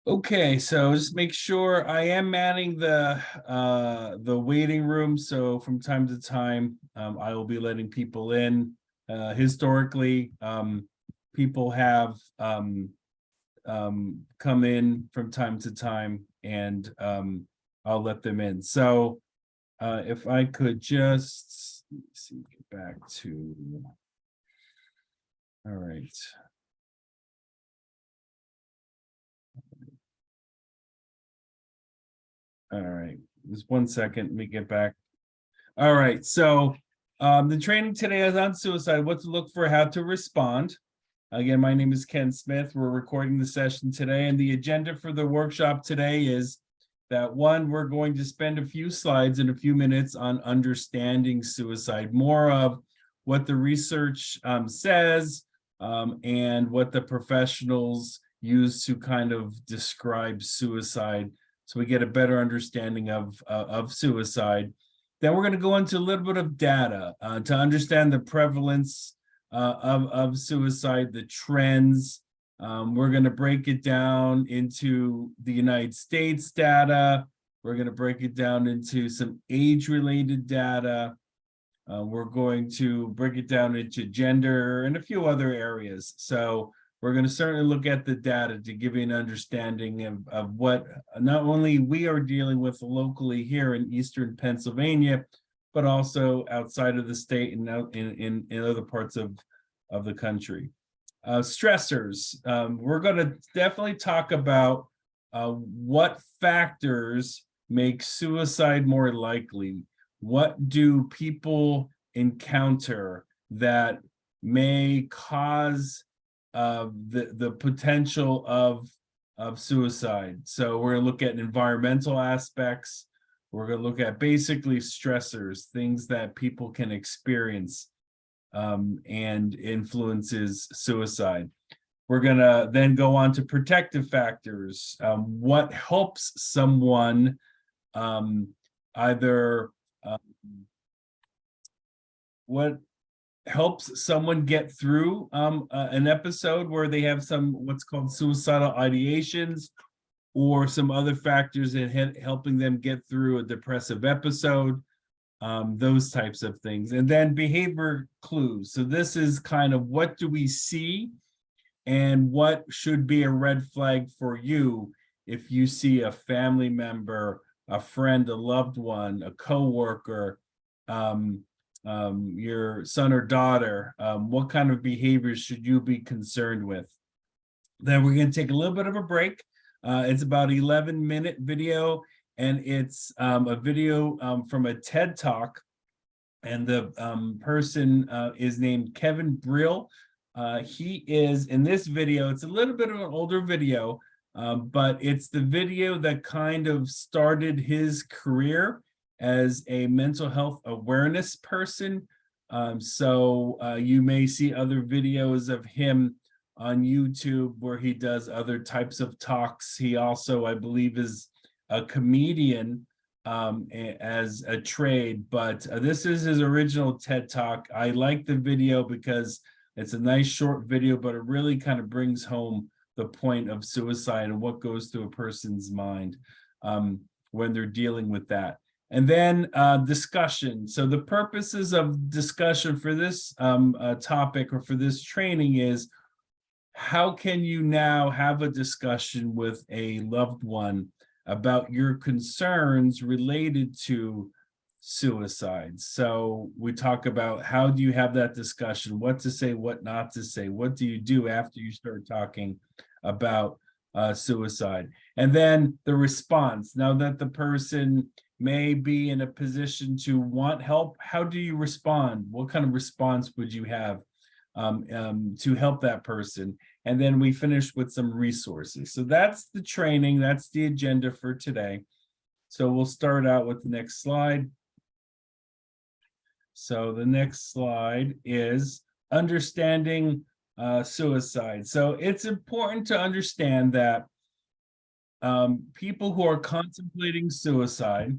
Okay, so just make sure I am manning the waiting room. So from time to time, I will be letting people in. Historically, people have come in from time to time, and I'll let them in. So if I could just let me see, get back to all right. All right, just 1 second, let me get back. All right, so the training today is on suicide, what to look for, how to respond. Again, my name is Ken Smith. We're recording the session today, and the agenda for the workshop today is that one, we're going to spend a few slides in a few minutes on understanding suicide, more of what the research says and what the professionals use to kind of describe suicide, so we get a better understanding of suicide. Then we're going to go into a little bit of data to understand the prevalence of suicide, the trends. We're going to break it down into the United States data. We're going to break it down into some age-related data. We're going to break it down into gender and a few other areas. So we're going to certainly look at the data to give you an understanding of what not only we are dealing with locally here in Eastern Pennsylvania, but also outside of the state and out in other parts of the country. Stressors. We're going to definitely talk about what factors make suicide more likely. What do people encounter that may cause the potential of suicide? So we're going to look at environmental aspects. We're going to look at basically stressors, things that people can experience and influences suicide. We're going to then go on to protective factors. What helps someone either what helps someone get through an episode where they have some what's called suicidal ideations, or some other factors that helping them get through a depressive episode, those types of things. And then behavior clues. So this is kind of what do we see and what should be a red flag for you if you see a family member, a friend, a loved one, a coworker, your son or daughter. What kind of behaviors should you be concerned with? Then we're going to take a little bit of a break. It's about 11-minute video, and it's a video from a TED Talk, and the person is named Kevin Brill. He is in this video. It's a little bit of an older video, but it's the video that kind of started his career as a mental health awareness person. So you may see other videos of him on YouTube where he does other types of talks. He also, I believe, is a comedian as a trade, but this is his original TED Talk. I like the video because it's a nice short video, but it really kind of brings home the point of suicide and what goes through a person's mind when they're dealing with that. And then discussion. So the purposes of discussion for this topic or for this training is, how can you now have a discussion with a loved one about your concerns related to suicide? So we talk about how do you have that discussion, what to say, what not to say, what do you do after you start talking about suicide, and then the response. Now that the person may be in a position to want help, how do you respond? What kind of response would you have to help that person? And then we finish with some resources. So that's the training, that's the agenda for today. So we'll start out with the next slide. So the next slide is understanding suicide. So it's important to understand that people who are contemplating suicide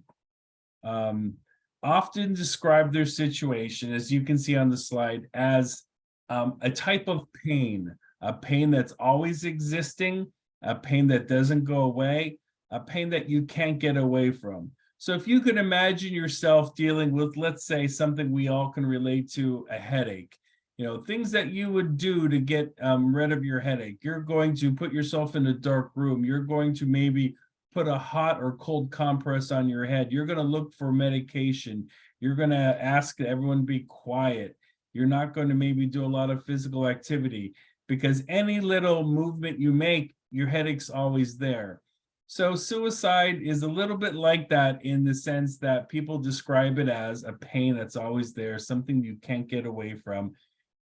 often describe their situation, as you can see on the slide, as a type of pain, a pain that's always existing, a pain that doesn't go away, a pain that you can't get away from. So if you can imagine yourself dealing with, let's say, something we all can relate to, a headache, things that you would do to get rid of your headache. You're going to put yourself in a dark room. You're going to maybe put a hot or cold compress on your head. You're going to look for medication. You're going to ask everyone to be quiet. You're not going to maybe do a lot of physical activity, because any little movement you make, your headache's always there. So suicide is a little bit like that, in the sense that people describe it as a pain that's always there, something you can't get away from,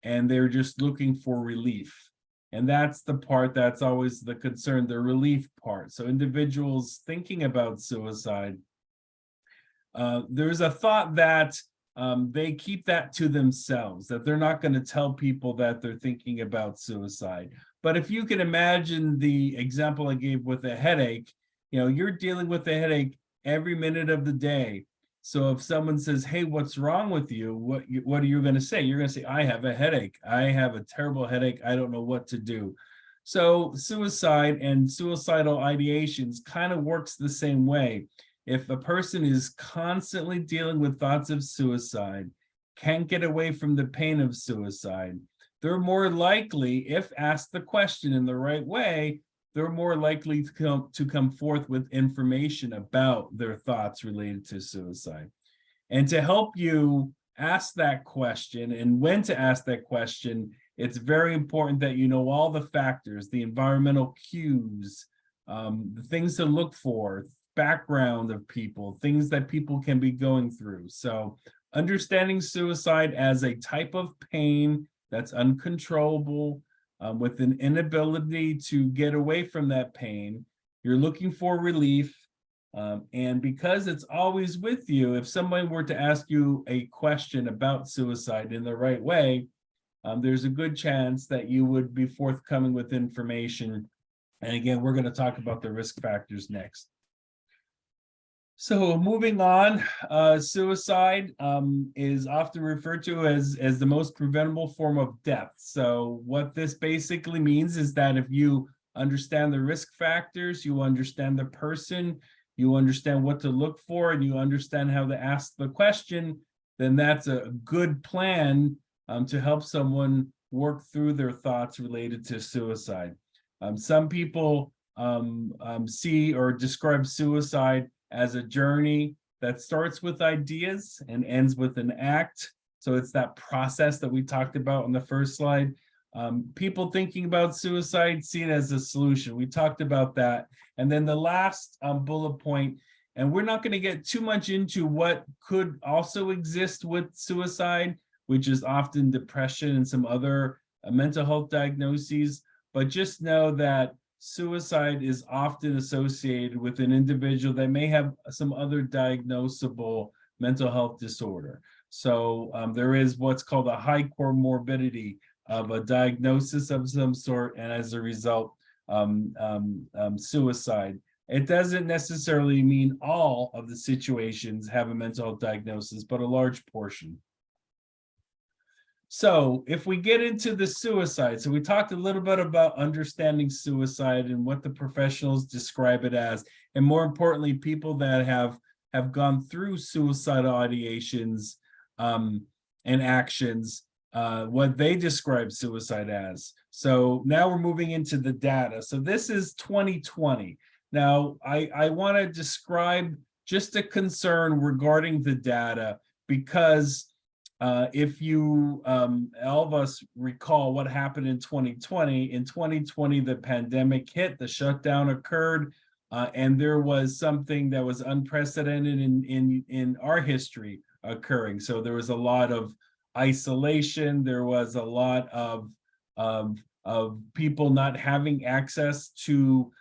and they're just looking for relief. And that's the part that's always the concern, the relief part. So individuals thinking about suicide, there's a thought that they keep that to themselves, that they're not going to tell people that they're thinking about suicide. But if you can imagine the example I gave with a headache, you're dealing with a headache every minute of the day. So if someone says, hey, what's wrong with you? What are you going to say? You're going to say, I have a headache. I have a terrible headache. I don't know what to do. So suicide and suicidal ideations kind of works the same way. If a person is constantly dealing with thoughts of suicide, can't get away from the pain of suicide, they're more likely, if asked the question in the right way, they're more likely to come forth with information about their thoughts related to suicide. And to help you ask that question and when to ask that question, it's very important that you know all the factors, the environmental cues, the things to look for, background of people, things that people can be going through. So understanding suicide as a type of pain that's uncontrollable, with an inability to get away from that pain, you're looking for relief. And because it's always with you, if somebody were to ask you a question about suicide in the right way, there's a good chance that you would be forthcoming with information. And again, we're going to talk about the risk factors next. So moving on, suicide is often referred to as the most preventable form of death. So what this basically means is that if you understand the risk factors, you understand the person, you understand what to look for, and you understand how to ask the question, then that's a good plan to help someone work through their thoughts related to suicide. Some people see or describe suicide as a journey that starts with ideas and ends with an act. So it's that process that we talked about on the first slide. People thinking about suicide see it as a solution. We talked about that. And then the last bullet point, and we're not going to get too much into what could also exist with suicide, which is often depression and some other mental health diagnoses, but just know that suicide is often associated with an individual that may have some other diagnosable mental health disorder. So there is what's called a high comorbidity of a diagnosis of some sort, and as a result, suicide. It doesn't necessarily mean all of the situations have a mental health diagnosis, but a large portion. So if we get into the suicide, so we talked a little bit about understanding suicide and what the professionals describe it as, and more importantly, people that have gone through suicidal ideations and actions, what they describe suicide as. So now we're moving into the data. So this is 2020. Now I want to describe just a concern regarding the data, because if you, all of us recall what happened in 2020. In 2020, the pandemic hit, the shutdown occurred, and there was something that was unprecedented in our history occurring. So there was a lot of isolation. There was a lot of people not having access to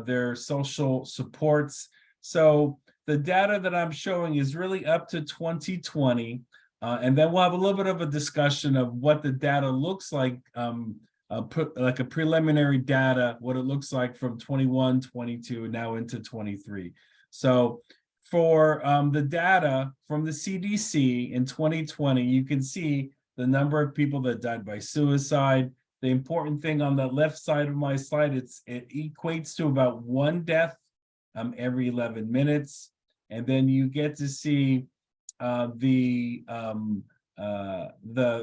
their social supports. So the data that I'm showing is really up to 2020. And then we'll have a little bit of a discussion of what the data looks like, like a preliminary data, what it looks like from 21, 22, and now into 23. So for the data from the CDC in 2020, you can see the number of people that died by suicide, The important thing on the left side of my slide, it equates to about 1 death every 11 minutes. And then you get to see the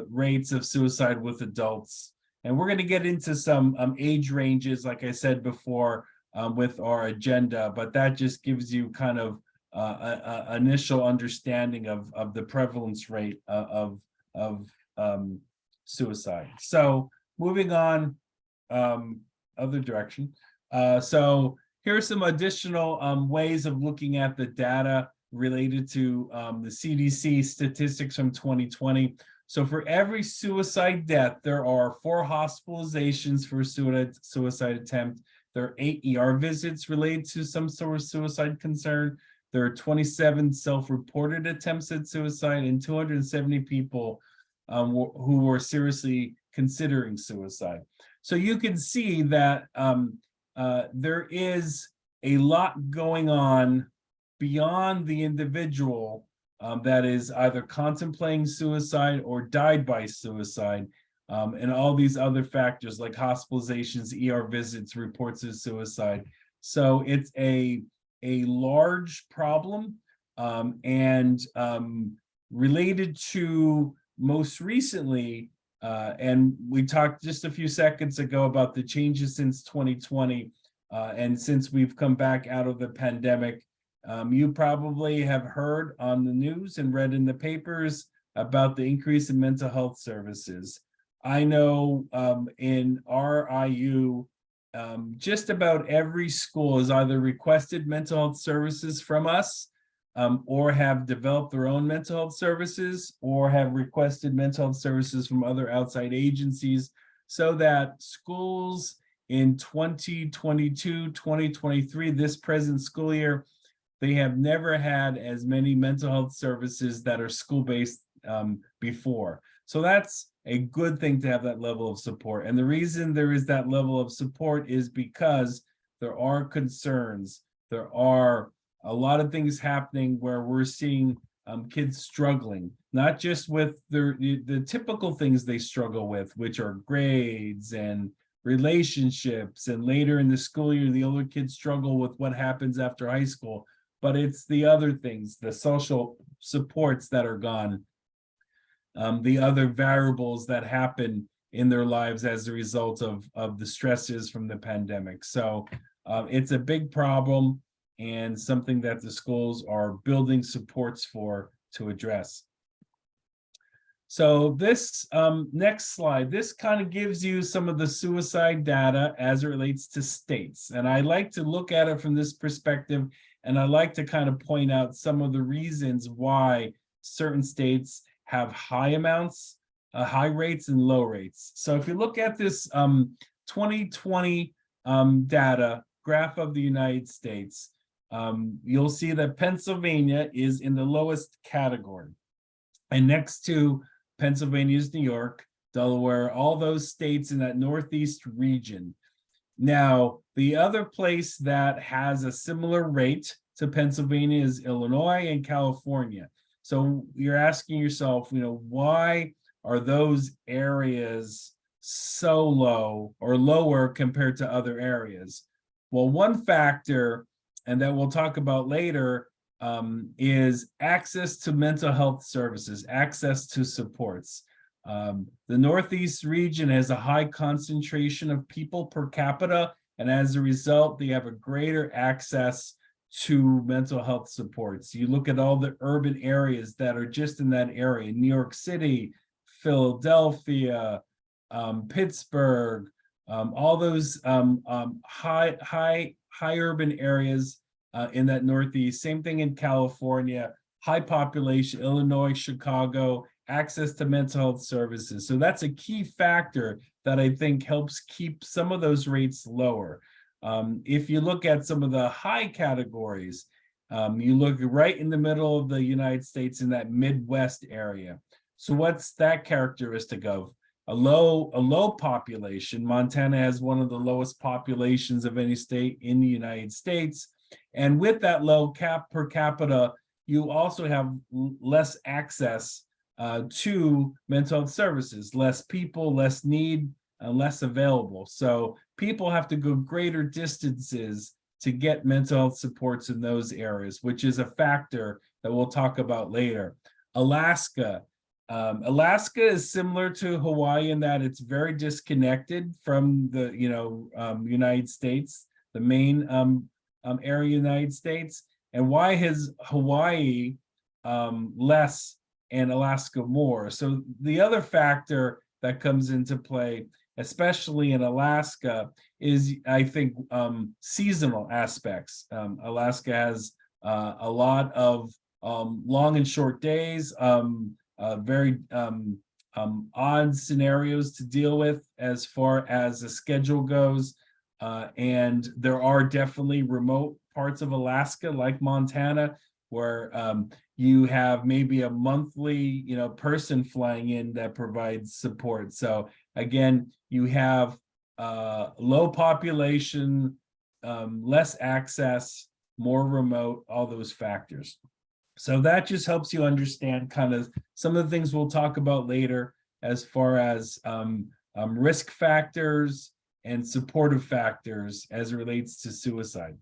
rates of suicide with adults. And we're going to get into some age ranges, like I said before, with our agenda, but that just gives you kind of initial understanding of the prevalence rate of suicide. So moving on, other direction. So here are some additional ways of looking at the data related to the CDC statistics from 2020. So for every suicide death, there are 4 hospitalizations for suicide attempt. There are 8 ER visits related to some sort of suicide concern. There are 27 self-reported attempts at suicide and 270 people who were seriously considering suicide. So you can see that there is a lot going on beyond the individual that is either contemplating suicide or died by suicide, and all these other factors like hospitalizations, ER visits, reports of suicide. So it's a large problem, and related to most recently, and we talked just a few seconds ago about the changes since 2020, and since we've come back out of the pandemic. You probably have heard on the news and read in the papers about the increase in mental health services. I know in our IU, just about every school has either requested mental health services from us, or have developed their own mental health services, or have requested mental health services from other outside agencies, so that schools in 2022, 2023, this present school year, they have never had as many mental health services that are school-based before. So that's a good thing to have that level of support. And the reason there is that level of support is because there are concerns. There are a lot of things happening where we're seeing kids struggling, not just with the typical things they struggle with, which are grades and relationships. And later in the school year, the older kids struggle with what happens after high school. But it's the other things, the social supports that are gone, the other variables that happen in their lives as a result of the stresses from the pandemic. So it's a big problem and something that the schools are building supports for to address. So this next slide, this kind of gives you some of the suicide data as it relates to states. And I like to look at it from this perspective, and I like to kind of point out some of the reasons why certain states have high amounts, high rates and low rates. So if you look at this 2020 data graph of the United States, you'll see that Pennsylvania is in the lowest category. And next to Pennsylvania is New York, Delaware, all those states in that Northeast region. Now, the other place that has a similar rate to Pennsylvania is Illinois and California. So you're asking yourself, why are those areas so low or lower compared to other areas? Well, one factor, and that we'll talk about later, is access to mental health services, access to supports. The Northeast region has a high concentration of people per capita, and as a result, they have a greater access to mental health supports. You look at all the urban areas that are just in that area, New York City, Philadelphia, Pittsburgh, all those high urban areas in that Northeast. Same thing in California, high population, Illinois, Chicago, access to mental health services. So that's a key factor that I think helps keep some of those rates lower. If you look at some of the high categories, you look right in the middle of the United States in that Midwest area. So what's that characteristic of? A low population. Montana has one of the lowest populations of any state in the United States. And with that low per capita, you also have less access to mental health services, less people, less need less available. So people have to go greater distances to get mental health supports in those areas, which is a factor that we'll talk about later. Alaska. Alaska is similar to Hawaii in that it's very disconnected from the United States, the main area United States. And why has Hawaii less and Alaska more? So the other factor that comes into play, especially in Alaska, is I think seasonal aspects. Alaska has a lot of long and short days, very odd scenarios to deal with as far as the schedule goes. And there are definitely remote parts of Alaska, like Montana, where you have maybe a monthly, person flying in that provides support. So again, you have low population, less access, more remote, all those factors. So that just helps you understand kind of some of the things we'll talk about later as far as risk factors and supportive factors as it relates to suicide.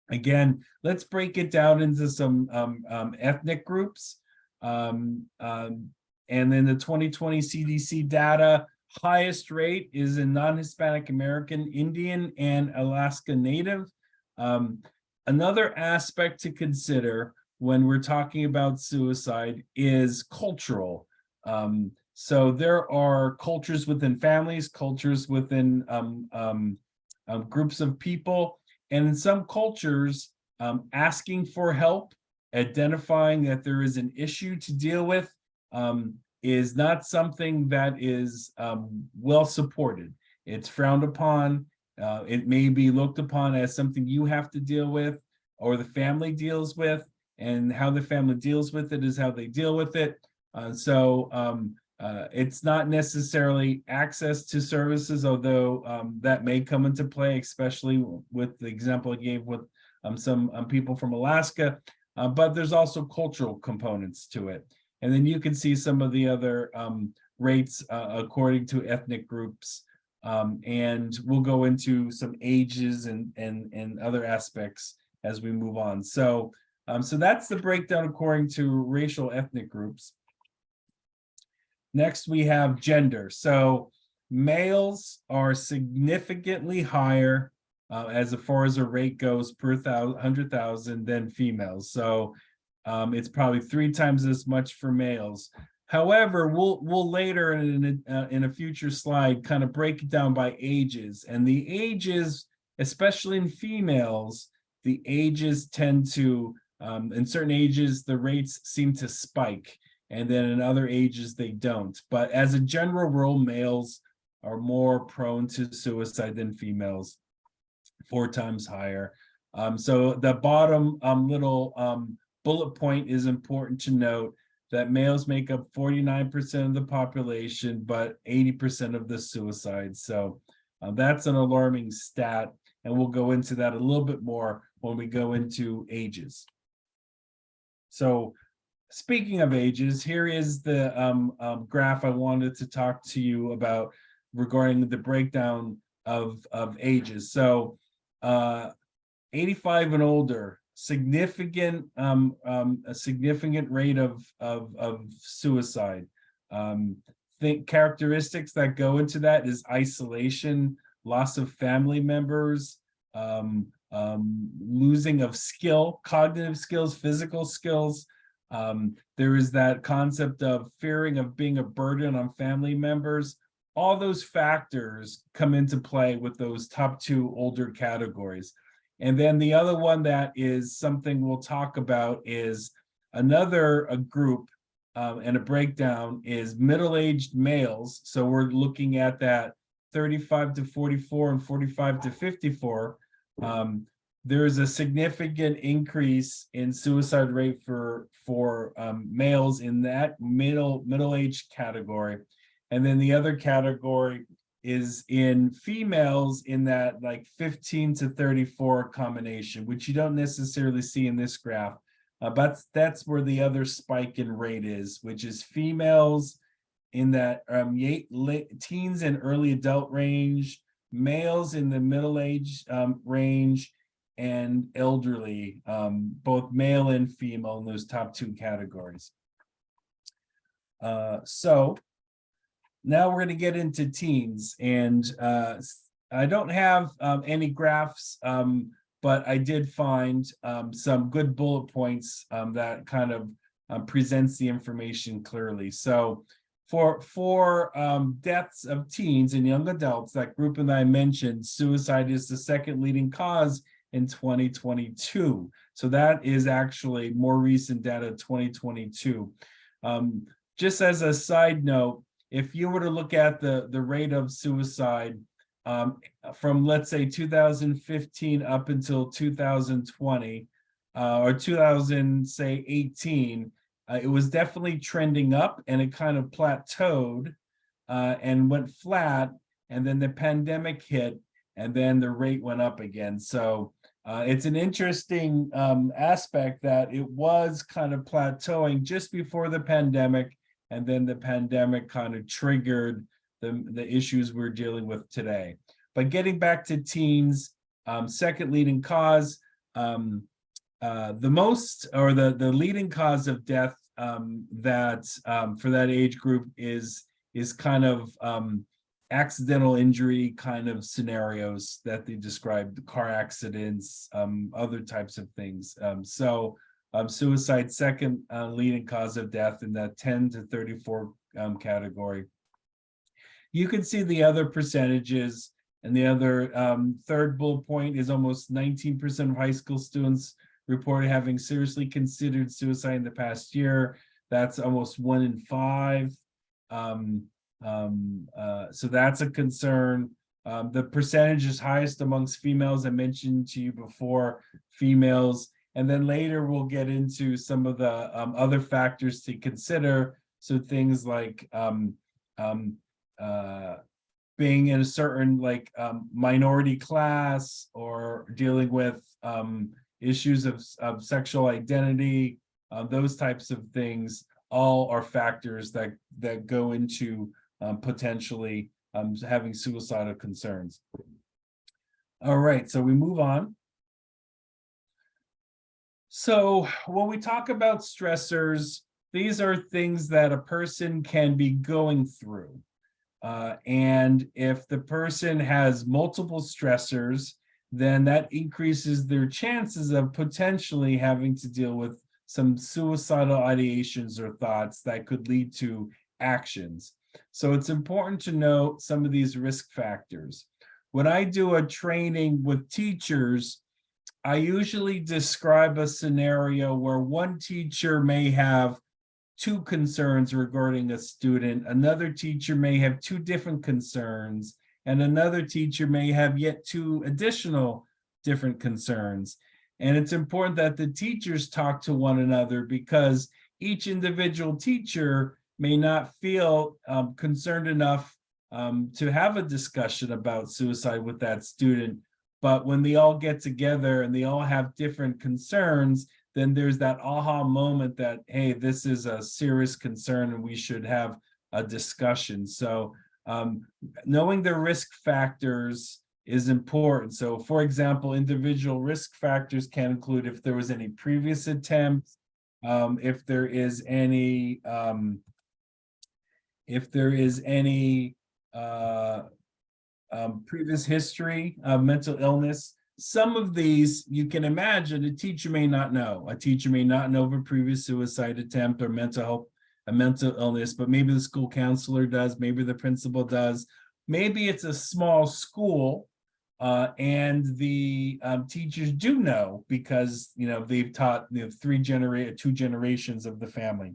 Again, let's break it down into some ethnic groups. And then the 2020 CDC data, highest rate is in non-Hispanic American, Indian, and Alaska Native. Another aspect to consider when we're talking about suicide is cultural. So there are cultures within families, cultures within groups of people, and in some cultures, asking for help, identifying that there is an issue to deal with, is not something that is well supported. It's frowned upon. It may be looked upon as something you have to deal with or the family deals with, and how the family deals with it is how they deal with it. It's not necessarily access to services, although that may come into play, especially with the example I gave with some people from Alaska, but there's also cultural components to it. And then you can see some of the other rates according to ethnic groups, and we'll go into some ages and other aspects as we move on. So that's the breakdown according to racial ethnic groups. Next, we have gender. So males are significantly higher as far as a rate goes per 100,000 than females. So it's probably 3 times as much for males. However, we'll later in a future slide kind of break it down by ages. And the ages, especially in females, the ages tend to, in certain ages, the rates seem to spike. And then in other ages, they don't. But as a general rule, males are more prone to suicide than females, 4 times higher. So the bottom little bullet point is important to note that males make up 49% of the population, but 80% of the suicides. So that's an alarming stat, and we'll go into that a little bit more when we go into ages. So speaking of ages, here is the graph I wanted to talk to you about regarding the breakdown of ages. So 85 and older, significant a significant rate of suicide. Think characteristics that go into that is isolation, loss of family members, losing of skill, cognitive skills, physical skills. There is that concept of fearing of being a burden on family members. All those factors come into play with those top 2 older categories. And then the other one that is something we'll talk about is another group and a breakdown is middle-aged males. So we're looking at that 35 to 44 and 45 to 54. There is a significant increase in suicide rate for males in that middle-aged category. And then the other category is in females in that like 15 to 34 combination, which you don't necessarily see in this graph. But that's where the other spike in rate is, which is females in that teens and early adult range, males in the middle age range, and elderly, both male and female in those top two categories. So now we're going to get into teens, and I don't have any graphs, but I did find some good bullet points that kind of presents the information clearly. So for deaths of teens and young adults, that group that I mentioned, suicide is the second leading cause in 2022. So that is actually more recent data, 2022. Just as a side note, if you were to look at the rate of suicide from, let's say, 2015 up until 2020 or 2018, it was definitely trending up, and it kind of plateaued and went flat, and then the pandemic hit, and then the rate went up again. So it's an interesting aspect that it was kind of plateauing just before the pandemic, and then the pandemic kind of triggered the issues we're dealing with today. But getting back to teens, second leading cause, the leading cause of death that for that age group is kind of accidental injury kind of scenarios that they described, car accidents, other types of things. Suicide, second leading cause of death in that 10 to 34 category. You can see the other percentages, and the other third bullet point is almost 19% of high school students reported having seriously considered suicide in the past year. That's almost 1 in 5. So that's a concern. The percentage is highest amongst females. I mentioned to you before, females. And then later we'll get into some of the other factors to consider. So things like being in a certain minority class, or dealing with issues of sexual identity, those types of things, all are factors that go into potentially having suicidal concerns. All right, so we move on. So when we talk about stressors, these are things that a person can be going through. And if the person has multiple stressors, then that increases their chances of potentially having to deal with some suicidal ideations or thoughts that could lead to actions. So it's important to know some of these risk factors. When I do a training with teachers, I usually describe a scenario where one teacher may have two concerns regarding a student, another teacher may have two different concerns, and another teacher may have yet two additional different concerns. And it's important that the teachers talk to one another, because each individual teacher may not feel concerned enough to have a discussion about suicide with that student. But when they all get together and they all have different concerns, then there's that aha moment that, hey, this is a serious concern and we should have a discussion. So knowing the risk factors is important. So for example, individual risk factors can include if there was any previous attempts, if there is any previous history of mental illness. Some of these you can imagine a teacher may not know. A teacher may not know of a previous suicide attempt or mental illness, but maybe the school counselor does, maybe the principal does. Maybe it's a small school and the teachers do know, because they've taught two generations of the family.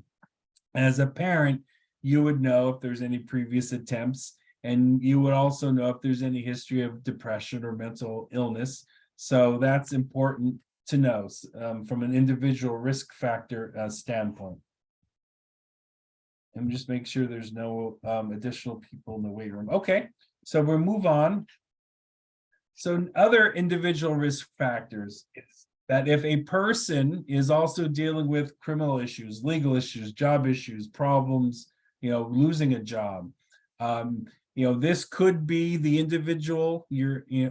As a parent, you would know if there's any previous attempts, and you would also know if there's any history of depression or mental illness. So that's important to know from an individual risk factor standpoint. And just make sure there's no additional people in the waiting room. Okay, so we'll move on. So other individual risk factors is that if a person is also dealing with criminal issues, legal issues, job issues, problems, losing a job. This could be the individual,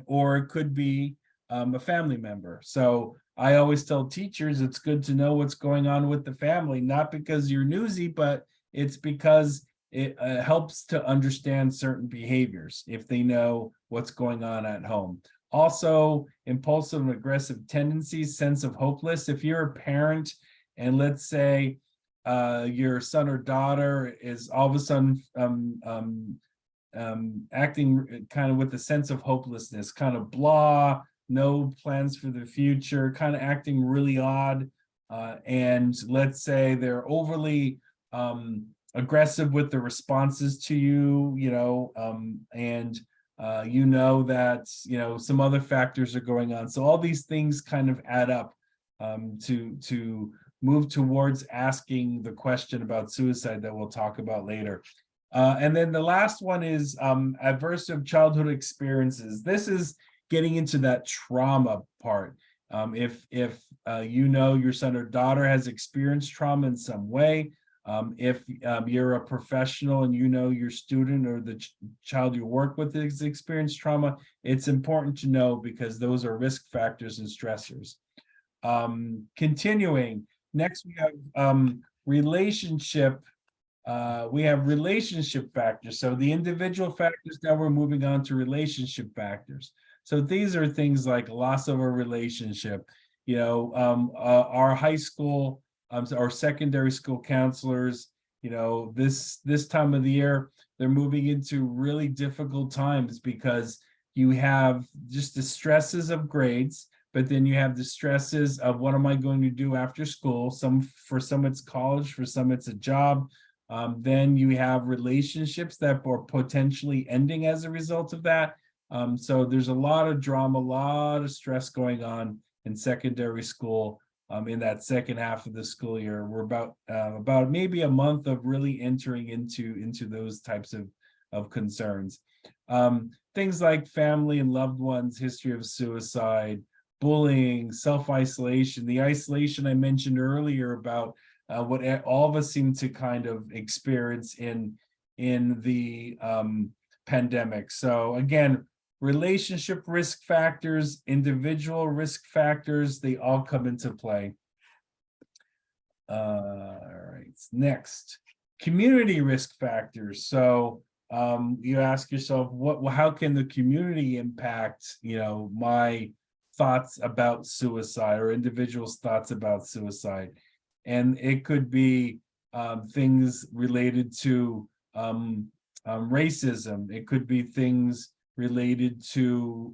or it could be a family member. So I always tell teachers it's good to know what's going on with the family, not because you're newsy, but it's because it helps to understand certain behaviors if they know what's going on at home. Also, impulsive and aggressive tendencies, sense of hopeless. If you're a parent and let's say your son or daughter is all of a sudden acting kind of with a sense of hopelessness, kind of blah, no plans for the future, kind of acting really odd, and let's say they're overly aggressive with the responses to you, and that some other factors are going on. So all these things kind of add up to move towards asking the question about suicide that we'll talk about later. And then the last one is adversive childhood experiences. This is getting into that trauma part. If your son or daughter has experienced trauma in some way, if you're a professional and your student or the child you work with has experienced trauma, it's important to know because those are risk factors and stressors. Continuing, next we have relationship factors. So the individual factors, now we're moving on to relationship factors. So these are things like loss of a relationship. Our high school or secondary school counselors, this time of the year, they're moving into really difficult times because you have just the stresses of grades, but then you have the stresses of what am I going to do after school? For some it's college, for some it's a job. Then you have relationships that are potentially ending as a result of that. So there's a lot of drama, a lot of stress going on in secondary school in that second half of the school year. We're about maybe a month of really entering into those types of concerns. Things like family and loved ones, history of suicide, bullying, self-isolation, the isolation I mentioned earlier about what all of us seem to kind of experience in the pandemic. So again, relationship risk factors, individual risk factors, they all come into play. All right, next, community risk factors. So you ask yourself, how can the community impact, my thoughts about suicide or individuals' thoughts about suicide? And it could be things related to racism. It could be things related to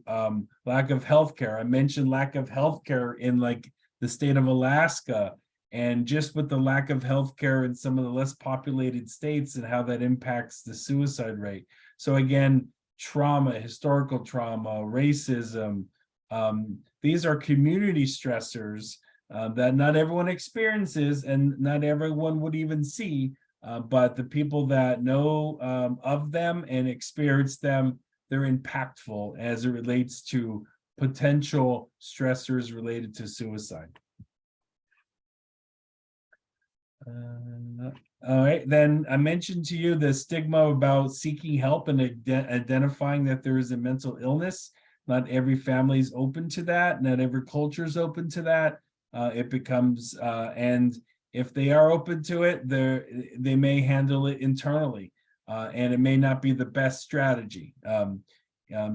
lack of healthcare. I mentioned lack of healthcare in like the state of Alaska, and just with the lack of healthcare in some of the less populated states and how that impacts the suicide rate. So again, trauma, historical trauma, racism, these are community stressors that not everyone experiences and not everyone would even see, but the people that know of them and experience them, they're impactful as it relates to potential stressors related to suicide. All right, then I mentioned to you the stigma about seeking help and identifying that there is a mental illness. Not every family is open to that. Not every culture is open to that. It becomes, and if they are open to it, they may handle it internally, and it may not be the best strategy.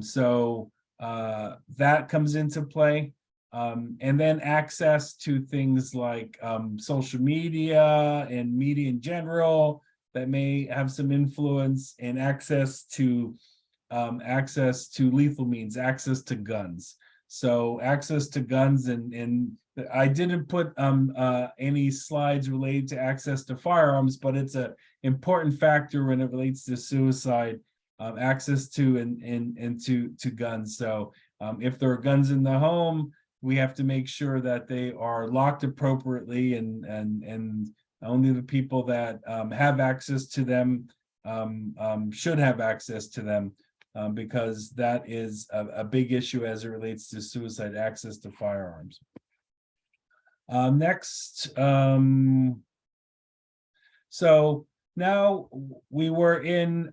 So that comes into play. And then access to things like social media and media in general that may have some influence, and access to lethal means, access to guns. So access to guns, and I didn't put any slides related to access to firearms, but it's an important factor when it relates to suicide, access to and to guns. So if there are guns in the home, we have to make sure that they are locked appropriately, and only the people that have access to them should have access to them, because that is a big issue as it relates to suicide, access to firearms. Next, so now we were in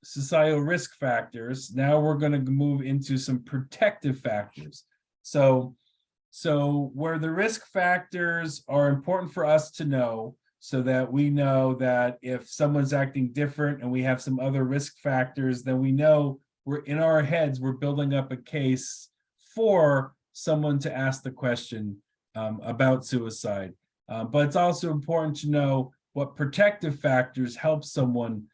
societal risk factors. Now we're going to move into some protective factors. So where the risk factors are important for us to know, so that we know that if someone's acting different and we have some other risk factors, then we know we're in our heads, we're building up a case for someone to ask the question about suicide. But it's also important to know what protective factors help someone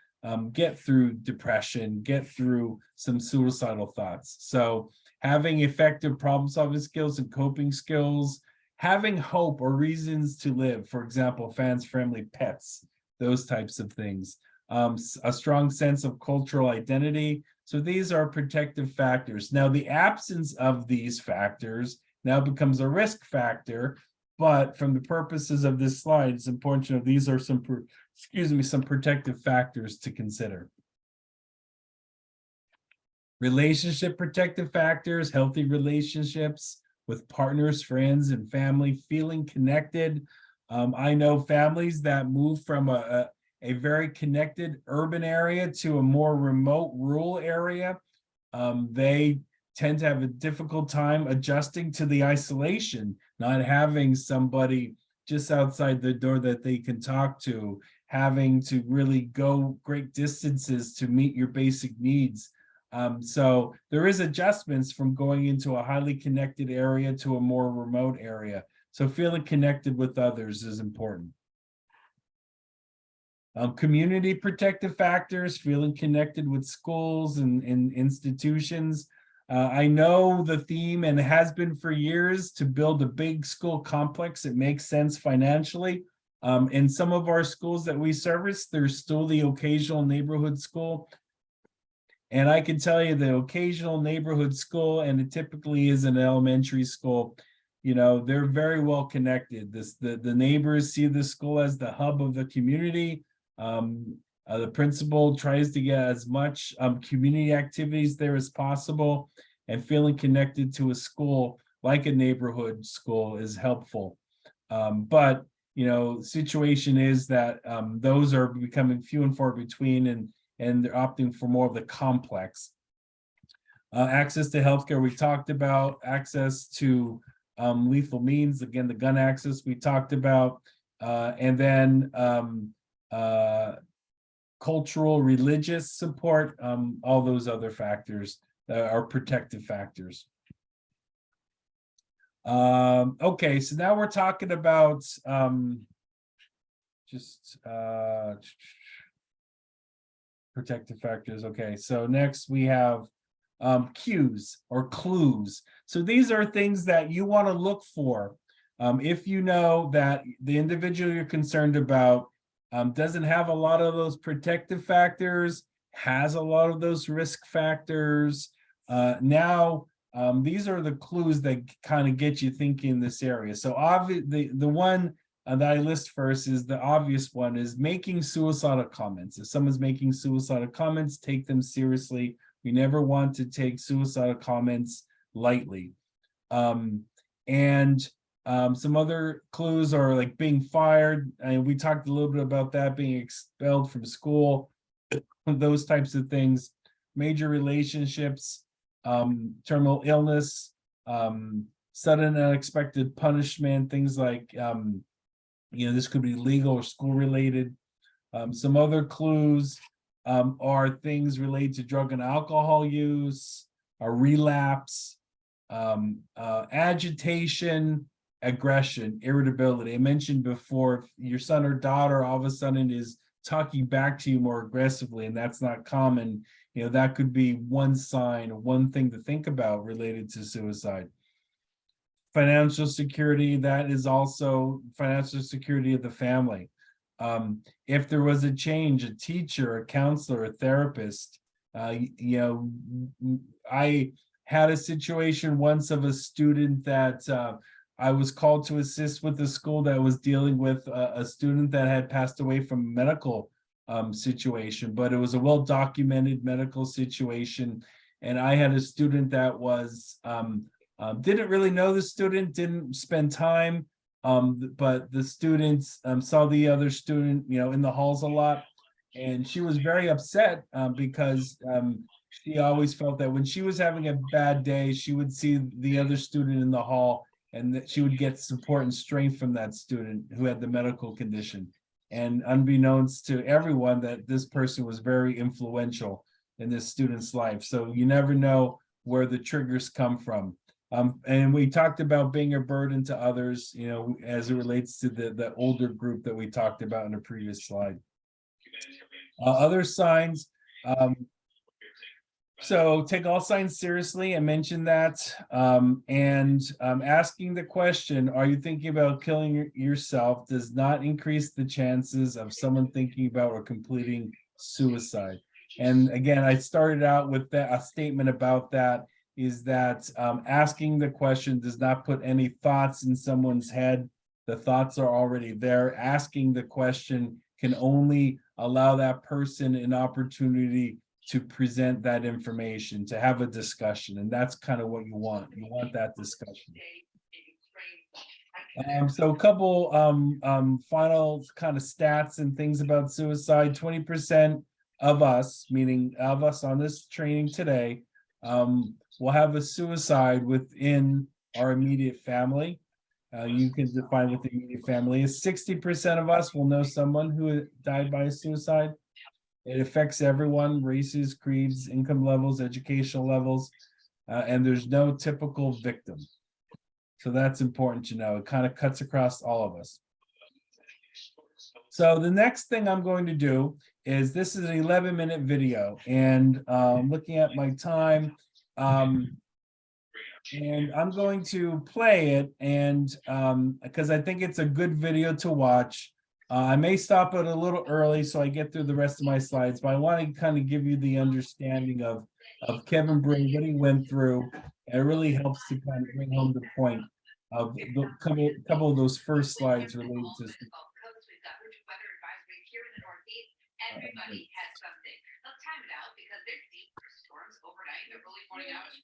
get through depression, get through some suicidal thoughts. So having effective problem-solving skills and coping skills, having hope or reasons to live, for example, fans, family, pets, those types of things. A strong sense of cultural identity. So these are protective factors. Now, the absence of these factors now becomes a risk factor, but from the purposes of this slide, it's important to know these are some protective factors to consider. Relationship protective factors, healthy relationships with partners, friends, and family, feeling connected. I know families that move from a very connected urban area to a more remote rural area. They tend to have a difficult time adjusting to the isolation, not having somebody just outside the door that they can talk to, having to really go great distances to meet your basic needs. So there is adjustments from going into a highly connected area to a more remote area. So feeling connected with others is important. Community protective factors, feeling connected with schools and institutions. I know the theme, and has been for years, to build a big school complex. It makes sense financially. In some of our schools that we service, there's still the occasional neighborhood school. And I can tell you the occasional neighborhood school, and it typically is an elementary school, you know, they're very well connected. The neighbors see the school as the hub of the community. The principal tries to get as much community activities there as possible, and feeling connected to a school like a neighborhood school is helpful. But you know, situation is that those are becoming few and far between, and they're opting for more of the complex. Access to healthcare, we talked about. Access to lethal means, again, the gun access we talked about. And then cultural, religious support, all those other factors are protective factors. Okay, so now we're talking about protective factors. Okay, so next we have cues or clues. So these are things that you want to look for. If you know that the individual you're concerned about doesn't have a lot of those protective factors, has a lot of those risk factors, now these are the clues that kind of get you thinking in this area. So the one that I list first is the obvious one, is making suicidal comments. If someone's making suicidal comments, take them seriously. We never want to take suicidal comments lightly. Some other clues are like being fired. And we talked a little bit about that, being expelled from school, those types of things. Major relationships, terminal illness, sudden unexpected punishment, things like, you know, this could be legal or school related. Some other clues are things related to drug and alcohol use, a relapse, agitation, aggression, irritability. I mentioned before, if your son or daughter all of a sudden is talking back to you more aggressively, and that's not common, you know, that could be one sign, one thing to think about related to suicide. Financial security, that is also financial security of the family. If there was a change, a teacher, a counselor, a therapist, you know, I had a situation once of a student that I was called to assist with the school that was dealing with a student that had passed away from a medical situation, but it was a well-documented medical situation. And I had a student that was, didn't really know the student, didn't spend time, But the students saw the other student, in the halls a lot, and she was very upset because she always felt that when she was having a bad day, she would see the other student in the hall, and that she would get support and strength from that student who had the medical condition. And unbeknownst to everyone, that this person was very influential in this student's life. So you never know where the triggers come from. And we talked about being a burden to others, as it relates to the older group that we talked about in a previous slide. Other signs, so take all signs seriously. I mentioned that. And asking the question, are you thinking about killing yourself, does not increase the chances of someone thinking about or completing suicide. And again, I started out with a statement about that, is that asking the question does not put any thoughts in someone's head. The thoughts are already there. Asking the question can only allow that person an opportunity to present that information, to have a discussion. And that's kind of what you want. You want that discussion. So a couple final kind of stats and things about suicide. 20% of us, meaning of us on this training today, will have a suicide within our immediate family. You can define what the immediate family is. 60% of us will know someone who died by suicide. It affects everyone, races, creeds, income levels, educational levels, and there's no typical victim. So that's important to know. It kind of cuts across all of us. So the next thing I'm going to do is, this is an 11-minute video, and looking at my time, and I'm going to play it, and because I think it's a good video to watch. I may stop it a little early so I get through the rest of my slides, but I want to kind of give you the understanding of Kevin Bray, what he went through. It really helps to kind of bring home the point of the couple of those first slides related to. Everybody has something. Let's time it out because there's deep storms overnight. The early morning hours the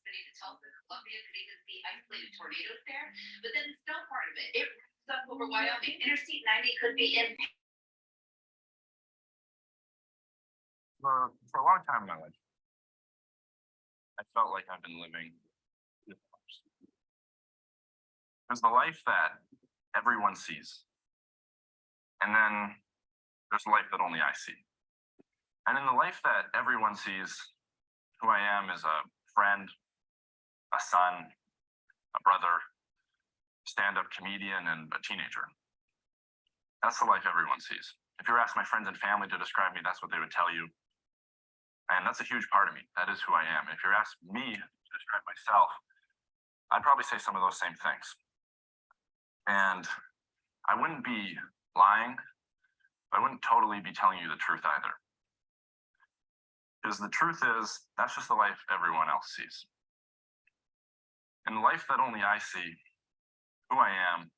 city to Tulsa, Columbia, could even see isolated tornadoes there. But then the snow part of it runs up over Wyoming. Interstate 90 could be in. For a long time in my life, I felt like I've been living with others. There's the life that everyone sees, and then there's a life that only I see. And in the life that everyone sees, who I am is a friend, a son, a brother, stand-up comedian, and a teenager. That's the life everyone sees. If you were asked my friends and family to describe me, that's what they would tell you. And that's a huge part of me. That is who I am. If you're asked me to describe myself, I'd probably say some of those same things. And I wouldn't be lying. I wouldn't totally be telling you the truth either. Because the truth is, that's just the life everyone else sees. And the life that only I see, who I am,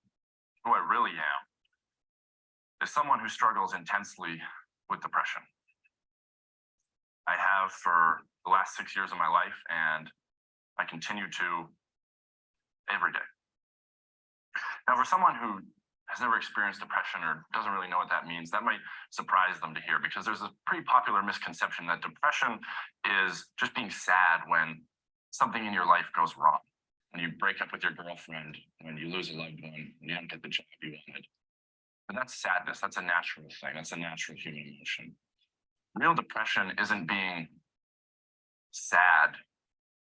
who I really am, is someone who struggles intensely with depression. I have for the last 6 years of my life, and I continue to every day. Now, for someone who has never experienced depression or doesn't really know what that means, that might surprise them to hear, because there's a pretty popular misconception that depression is just being sad when something in your life goes wrong. When you break up with your girlfriend, when you lose a loved one, when you don't get the job you wanted. But that's sadness. That's a natural thing. That's a natural human emotion. Real depression isn't being sad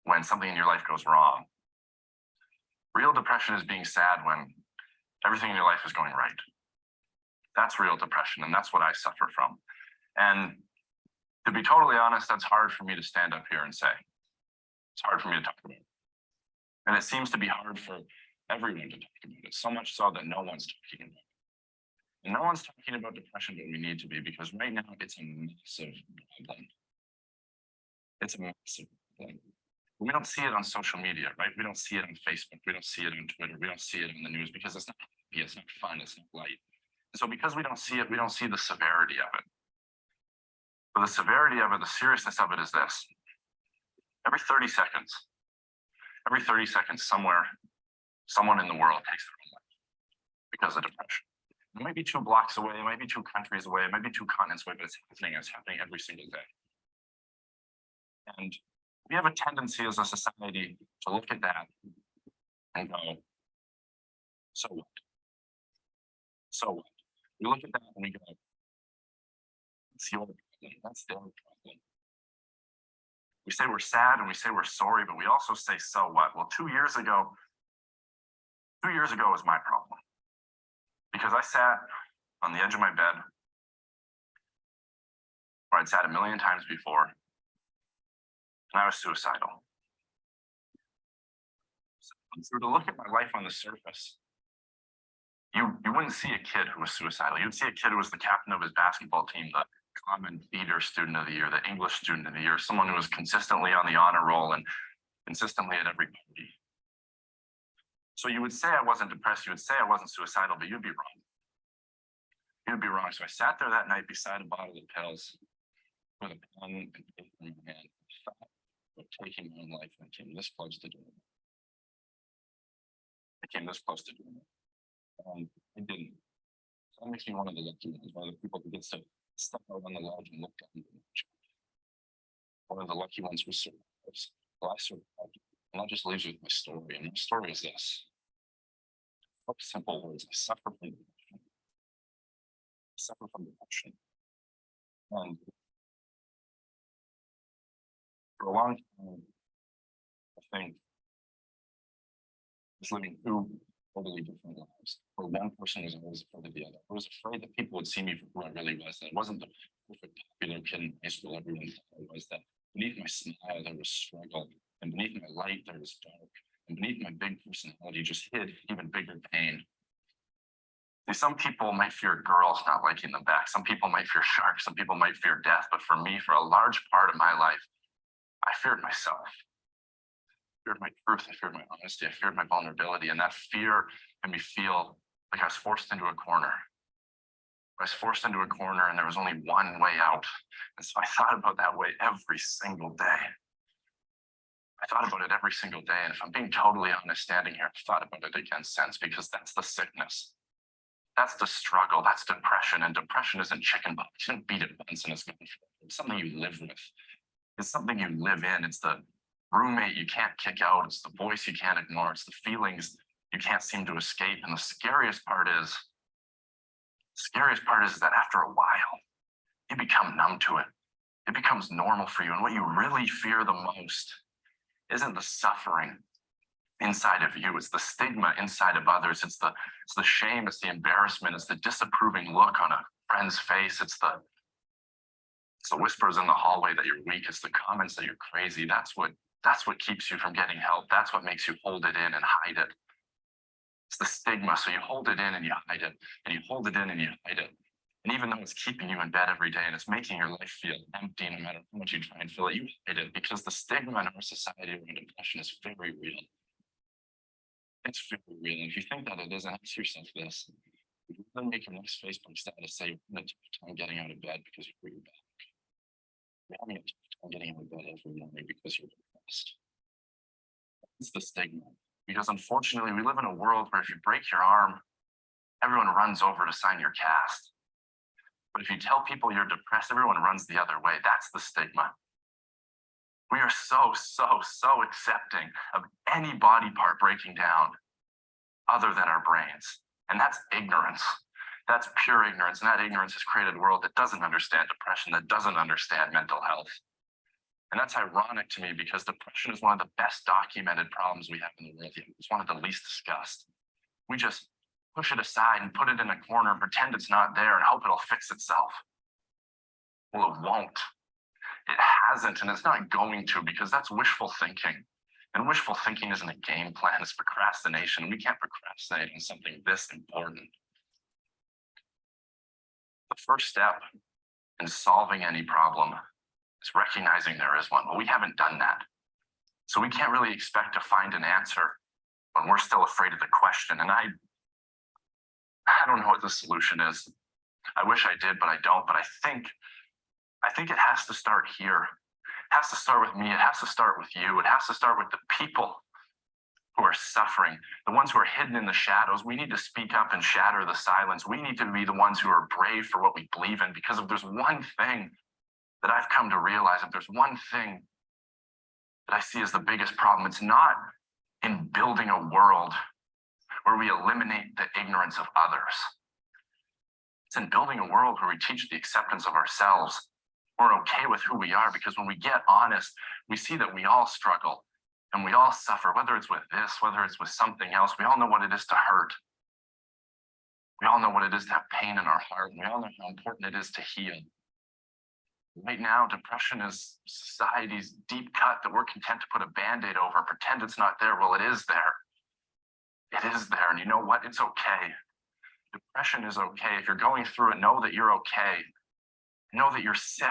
when something in your life goes wrong. Real depression is being sad when everything in your life is going right. That's real depression, and that's what I suffer from. And to be totally honest, that's hard for me to stand up here and say. It's hard for me to talk about. And it seems to be hard for everyone to talk about it, so much so that no one's talking about it. And no one's talking about depression, but we need to be, because right now it's a massive problem. It's a massive problem. We don't see it on social media, right? We don't see it on Facebook. We don't see it on Twitter. We don't see it in the news because it's not happy, it's not fun, it's not light. And so because we don't see it, we don't see the severity of it. But the severity of it, the seriousness of it is this. Every 30 seconds, somewhere, someone in the world takes their own life. because of depression. It might be 2 blocks away, it might be 2 countries away, it might be 2 continents away, but it's happening every single day. And we have a tendency as a society to look at that and go, so what? So what? We look at that and we go, that's your problem, that's their problem. We say we're sad and we say we're sorry, but we also say, so what? Well, 2 years ago was my problem. Because I sat on the edge of my bed, where I'd sat a million times before, and I was suicidal. So if you were to look at my life on the surface, you wouldn't see a kid who was suicidal. You'd see a kid who was the captain of his basketball team, the common theater student of the year, the English student of the year, someone who was consistently on the honor roll and consistently at every party. So you would say I wasn't depressed, you would say I wasn't suicidal, but you'd be wrong. You'd be wrong. So I sat there that night beside a bottle of pills with a pen and paper in my hand, thought of taking my own life, and I came this close to doing it. I came this close to doing it. I didn't. So that makes me one of the lucky ones, one of the people who gets to step out on the ledge and look down the ledge. One of the lucky ones who survives. Well, I survived. And that just leaves you with my story. And my story is this. Simple words. I suffer from depression. I suffer from depression. And for a long time, I think I was living 2 totally different lives. Where one person was always afraid of the other. I was afraid that people would see me for who I really was. That it wasn't the perfect popular kid in high school everyone thought I was. That beneath my smile there was struggle, and beneath my light there was dark, and beneath my big personality just hid even bigger pain. See, some people might fear girls not liking them back. Some people might fear sharks. Some people might fear death. But for me, for a large part of my life, I feared myself. I feared my truth. I feared my honesty. I feared my vulnerability. And that fear made me feel like I was forced into a corner. I was forced into a corner and there was only one way out. And so I thought about that way every single day. I thought about it every single day. And if I'm being totally honest standing here, I've thought about it again since, because that's the sickness. That's the struggle. That's depression. And depression isn't chicken pox. You didn't beat it once and it's gone. It's something you live with. It's something you live in. It's the roommate you can't kick out. It's the voice you can't ignore. It's the feelings you can't seem to escape. And the scariest part is that after a while, you become numb to it. It becomes normal for you. And what you really fear the most isn't the suffering inside of you. It's the stigma inside of others. It's the shame. It's the embarrassment. It's the disapproving look on a friend's face. It's the whispers in the hallway that you're weak. It's the comments that you're crazy. That's what keeps you from getting help. That's what makes you hold it in and hide it. It's the stigma. So you hold it in and you hide it, and you hold it in and you hide it. And even though it's keeping you in bed every day and it's making your life feel empty, no matter how much you try and fill it, you hide it, because the stigma in our society around depression is very real. It's very real. And if you think that it isn't, ask yourself this. Would you really make your next Facebook status say you're having a tough time getting out of bed because you're back? You're having a tough time getting out of bed every morning because you're depressed. It's the stigma. Because unfortunately, we live in a world where if you break your arm, everyone runs over to sign your cast. But if you tell people you're depressed, everyone runs the other way. That's the stigma. We are so accepting of any body part breaking down other than our brains. And that's ignorance. That's pure ignorance. And that ignorance has created a world that doesn't understand depression, that doesn't understand mental health. And that's ironic to me, because depression is one of the best documented problems we have in the world. It's one of the least discussed. We just push it aside and put it in a corner and pretend it's not there and hope it'll fix itself. Well, it won't. It hasn't, and it's not going to, because that's wishful thinking. And wishful thinking isn't a game plan, it's procrastination. We can't procrastinate on something this important. The first step in solving any problem is recognizing there is one. Well, we haven't done that. So we can't really expect to find an answer when we're still afraid of the question. And I don't know what the solution is. I wish I did, but I don't. But I think it has to start here. It has to start with me. It has to start with you. It has to start with the people who are suffering, the ones who are hidden in the shadows. We need to speak up and shatter the silence. We need to be the ones who are brave for what we believe in, because if there's one thing that I've come to realize, if there's one thing that I see as the biggest problem, it's not in building a world where we eliminate the ignorance of others. It's in building a world where we teach the acceptance of ourselves. We're okay with who we are, because when we get honest, we see that we all struggle and we all suffer, whether it's with this, whether it's with something else. We all know what it is to hurt. We all know what it is to have pain in our heart. And we all know how important it is to heal. Right now, depression is society's deep cut that we're content to put a Band-Aid over, pretend it's not there. Well, it is there. It is there. And you know what? It's okay. Depression is okay. If you're going through it, know that you're okay. Know that you're sick.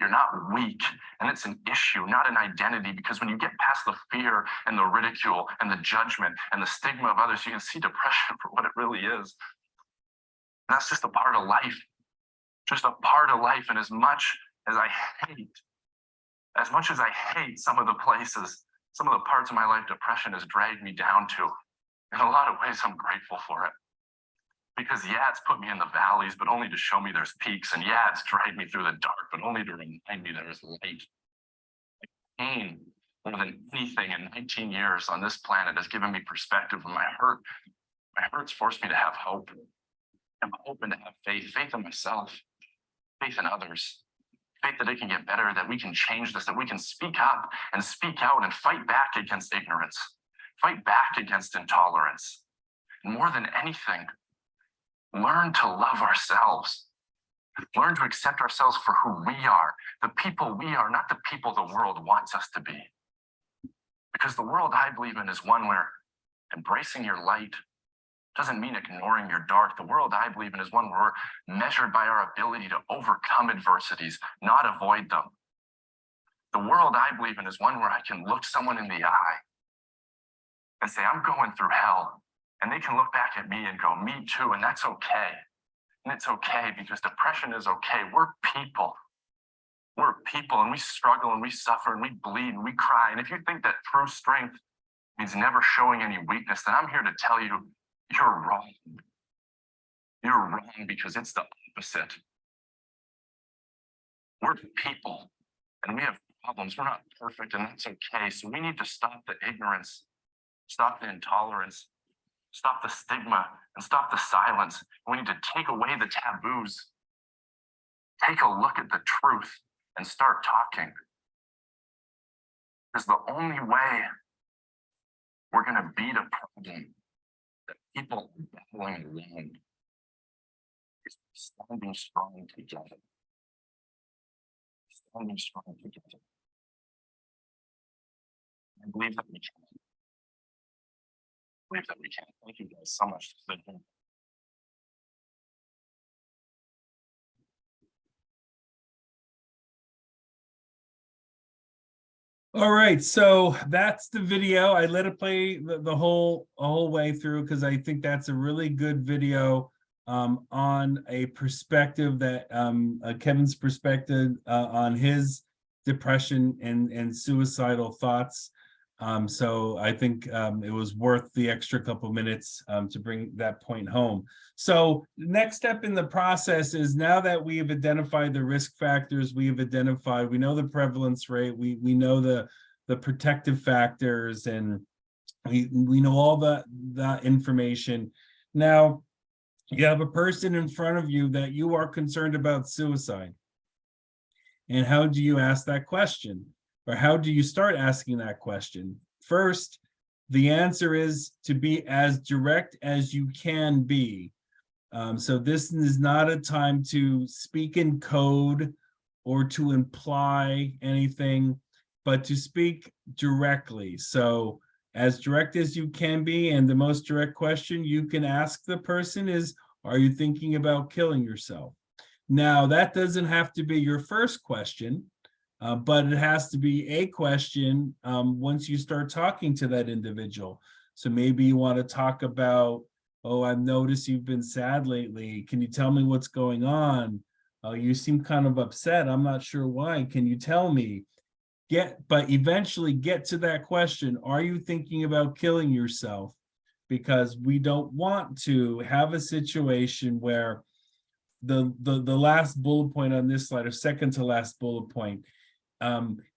You're not weak. And it's an issue, not an identity, because when you get past the fear and the ridicule and the judgment and the stigma of others, you can see depression for what it really is. And that's just a part of life. Just a part of life. And as much as I hate some of the places, some of the parts of my life depression has dragged me down to, in a lot of ways, I'm grateful for it. Because yeah, it's put me in the valleys, but only to show me there's peaks. And yeah, it's dragged me through the dark, but only to remind me there is light. Pain, more than anything in 19 years on this planet, has given me perspective. And my hurt's forced me to have hope. And hope and to have faith in myself, faith in others, faith that it can get better, that we can change this, that we can speak up and speak out and fight back against ignorance, fight back against intolerance. And more than anything, learn to love ourselves. Learn to accept ourselves for who we are, the people we are, not the people the world wants us to be. Because the world I believe in is one where embracing your light doesn't mean ignoring your dark. The world I believe in is one where we're measured by our ability to overcome adversities, not avoid them. The world I believe in is one where I can look someone in the eye and say, I'm going through hell. And they can look back at me and go, me too, and that's okay. And it's okay, because depression is okay. We're people. We're people, and we struggle and we suffer and we bleed and we cry. And if you think that true strength means never showing any weakness, then I'm here to tell you, you're wrong. You're wrong, because it's the opposite. We're people, and we have problems. We're not perfect, and that's okay. So we need to stop the ignorance, stop the intolerance, stop the stigma, and stop the silence. We need to take away the taboos. Take a look at the truth and start talking. Because the only way we're going to beat a problem that people are battling alone is standing strong together. Standing strong together. I believe that we can. That we can. Thank you guys so much. All right, so that's the video. I let it play the whole way through because I think that's a really good video on a perspective that Kevin's perspective on his depression and suicidal thoughts. So I think it was worth the extra couple minutes to bring that point home. So the next step in the process is, now that we have identified the risk factors, we know the prevalence rate, we know the protective factors, and we know all that information. Now you have a person in front of you that you are concerned about suicide. And how do you ask that question? Or how do you start asking that question? First, the answer is to be as direct as you can be. So this is not a time to speak in code or to imply anything, but to speak directly. So as direct as you can be, and the most direct question you can ask the person is, are you thinking about killing yourself? Now, that doesn't have to be your first question. But it has to be a question once you start talking to that individual. So maybe you want to talk about, oh, I've noticed you've been sad lately. Can you tell me what's going on? You seem kind of upset. I'm not sure why. Can you tell me? but eventually get to that question. Are you thinking about killing yourself? Because we don't want to have a situation where the last bullet point on this slide, or second to last bullet point,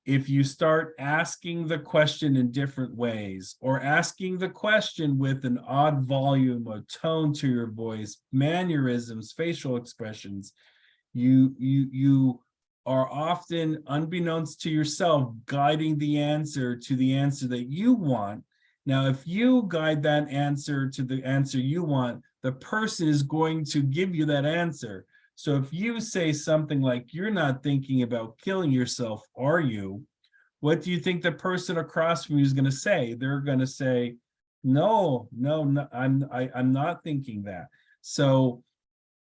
if you start asking the question in different ways, or asking the question with an odd volume or tone to your voice, mannerisms, facial expressions, you are often, unbeknownst to yourself, guiding the answer to the answer that you want. Now, if you guide that answer to the answer you want, the person is going to give you that answer. So if you say something like, "You're not thinking about killing yourself, are you?" What do you think the person across from you is going to say? They're going to say, no, I'm not thinking that. So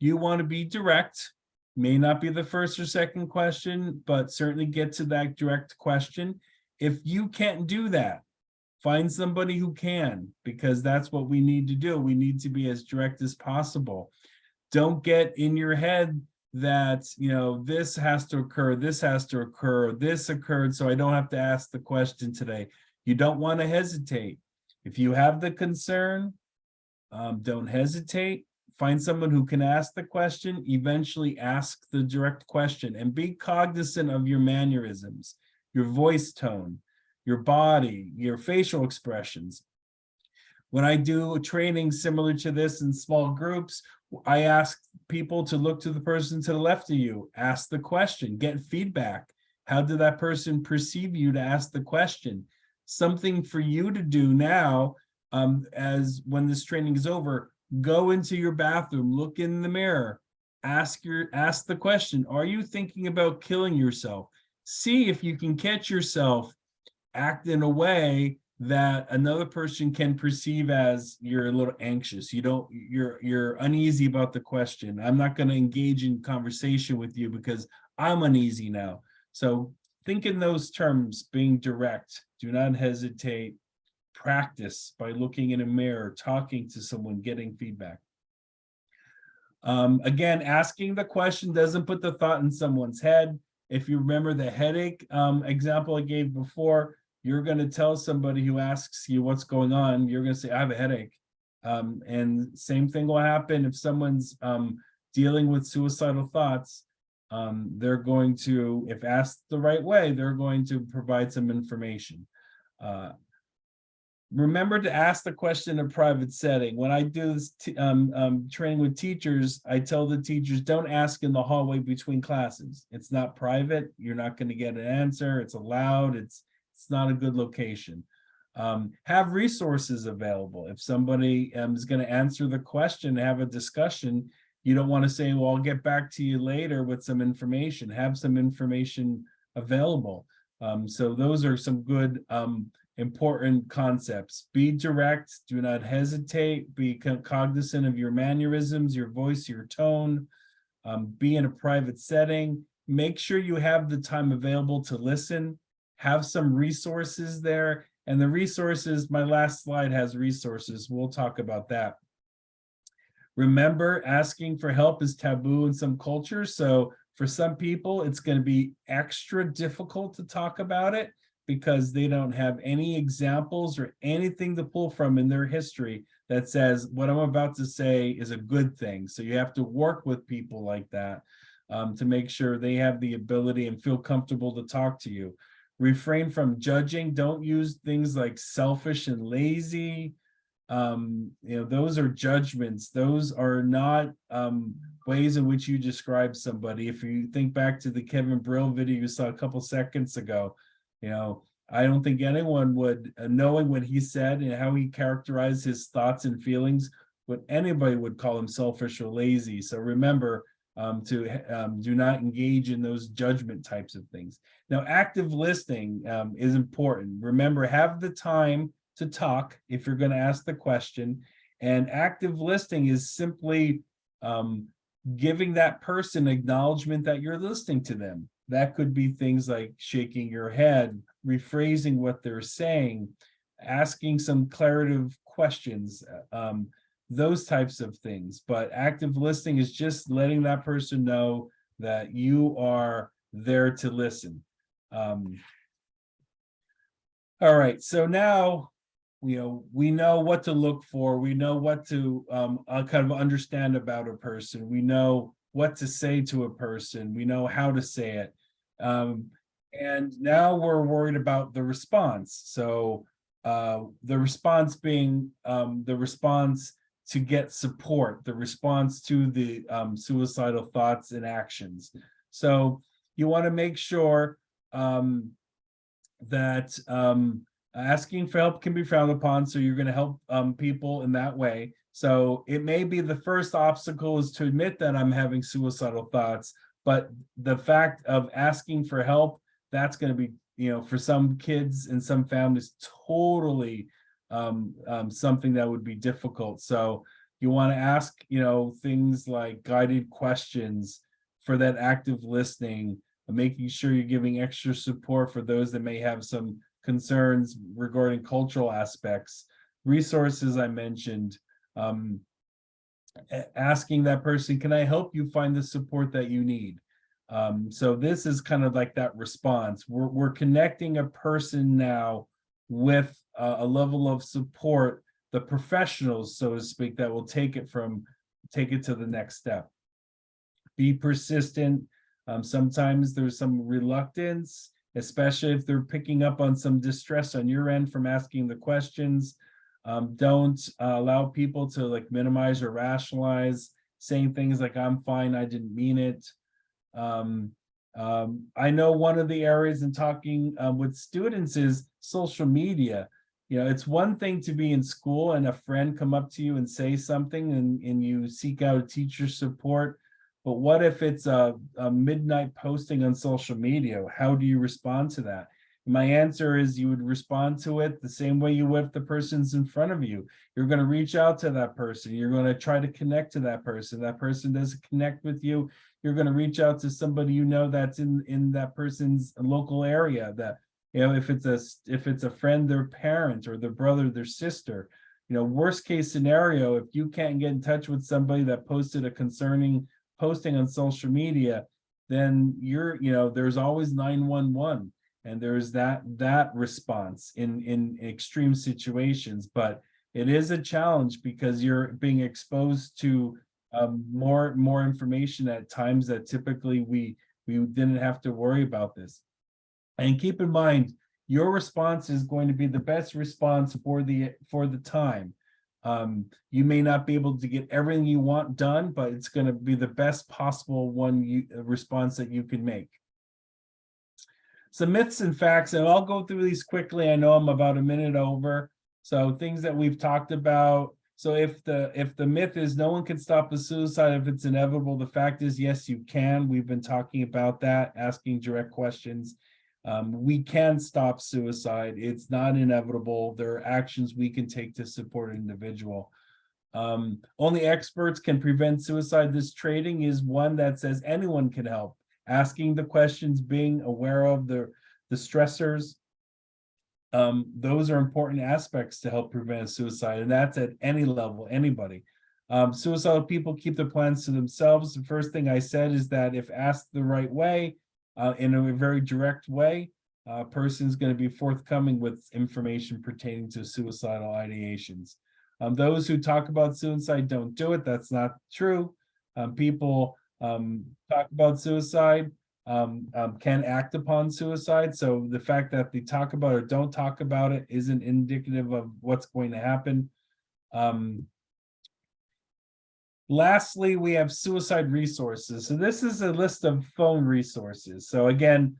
you want to be direct. May not be the first or second question, but certainly get to that direct question. If you can't do that, find somebody who can, because that's what we need to do. We need to be as direct as possible. Don't get in your head that, this has to occur, this has to occur, this occurred, so I don't have to ask the question today. You don't want to hesitate. If you have the concern, don't hesitate. Find someone who can ask the question, eventually ask the direct question, and be cognizant of your mannerisms, your voice tone, your body, your facial expressions. When I do a training similar to this in small groups, I ask people to look to the person to the left of you, ask the question, get feedback. How did that person perceive you to ask the question? Something for you to do now, as when this training is over, go into your bathroom, look in the mirror, ask the question, are you thinking about killing yourself? See if you can catch yourself act in a way that another person can perceive as you're a little anxious. You're uneasy about the question. I'm not going to engage in conversation with you because I'm uneasy now. So think in those terms, being direct. Do not hesitate. Practice by looking in a mirror, talking to someone, getting feedback. Again, asking the question doesn't put the thought in someone's head. If you remember the headache example I gave before, you're going to tell somebody who asks you what's going on, you're going to say, "I have a headache." And same thing will happen if someone's dealing with suicidal thoughts. They're going to, if asked the right way, they're going to provide some information. Remember to ask the question in a private setting. When I do this training with teachers, I tell the teachers, don't ask in the hallway between classes. It's not private. You're not going to get an answer. It's allowed. It's not a good location. Have resources available. If somebody is going to answer the question, have a discussion, you don't want to say, "Well, I'll get back to you later with some information." Have some information available. So those are some good important concepts. Be direct, do not hesitate, be cognizant of your mannerisms, your voice, your tone, be in a private setting. Make sure you have the time available to listen, have some resources there. And the resources, my last slide has resources. We'll talk about that. Remember, asking for help is taboo in some cultures. So for some people, it's going to be extra difficult to talk about it, because they don't have any examples or anything to pull from in their history that says what I'm about to say is a good thing. So you have to work with people like that to make sure they have the ability and feel comfortable to talk to you. Refrain from judging. Don't use things like selfish and lazy. Those are judgments. Those are not ways in which you describe somebody. If you think back to the Kevin Brill video you saw a couple seconds ago, I don't think anyone would, knowing what he said and how he characterized his thoughts and feelings, anybody would call him selfish or lazy. So remember to do not engage in those judgment types of things. Now, active listening is important. Remember, have the time to talk if you're going to ask the question. And active listening is simply giving that person acknowledgement that you're listening to them. That could be things like shaking your head, rephrasing what they're saying, asking some declarative questions, those types of things. But active listening is just letting that person know that you are there to listen. All right, so now, we know what to look for. We know what to kind of understand about a person. We know what to say to a person. We know how to say it. And now we're worried about the response. So the response being the response to get support, the response to the suicidal thoughts and actions. So you want to make sure that asking for help can be frowned upon. So you're going to help people in that way. So it may be the first obstacle is to admit that I'm having suicidal thoughts, but the fact of asking for help, that's going to be, for some kids and some families, totally something that would be difficult. So you want to ask, things like guided questions for that active listening, making sure you're giving extra support for those that may have some concerns regarding cultural aspects, resources I mentioned, asking that person, can I help you find the support that you need? So this is kind of like that response. We're connecting a person now with a level of support, the professionals, so to speak, that will take it to the next step. Be persistent. Sometimes there's some reluctance, especially if they're picking up on some distress on your end from asking the questions. Don't allow people to like minimize or rationalize, saying things like, I'm fine, I didn't mean it. I know one of the areas in talking with students is social media. It's one thing to be in school and a friend come up to you and say something and you seek out teacher support. But what if it's a midnight posting on social media? How do you respond to that? My answer is you would respond to it the same way you would if the person's in front of you. You're going to reach out to that person. You're going to try to connect to that person. That person doesn't connect with you. You're going to reach out to somebody that's in that person's local area. That if it's a friend, their parent, or their brother, their sister. Worst case scenario, if you can't get in touch with somebody that posted a concerning posting on social media, then there's always 911, and there's that response in extreme situations. But it is a challenge because you're being exposed to more information at times that typically we didn't have to worry about this. And keep in mind, your response is going to be the best response for the time. You may not be able to get everything you want done, but it's going to be the best possible response that you can make. Some myths and facts, and I'll go through these quickly. I know I'm about a minute over. So things that we've talked about. So if the myth is no one can stop a suicide if it's inevitable, the fact is, yes, you can. We've been talking about that, asking direct questions. We can stop suicide. It's not inevitable. There are actions we can take to support an individual. Only experts can prevent suicide. This training is one that says anyone can help. Asking the questions, being aware of the stressors. Those are important aspects to help prevent suicide, and that's at any level, anybody. Suicidal people keep their plans to themselves. The first thing I said is that if asked the right way, in a very direct way, a person's going to be forthcoming with information pertaining to suicidal ideations. Those who talk about suicide don't do it. That's not true. People talk about suicide, can act upon suicide. So the fact that they talk about it or don't talk about it isn't indicative of what's going to happen. Lastly, we have suicide resources. So this is a list of phone resources. So again,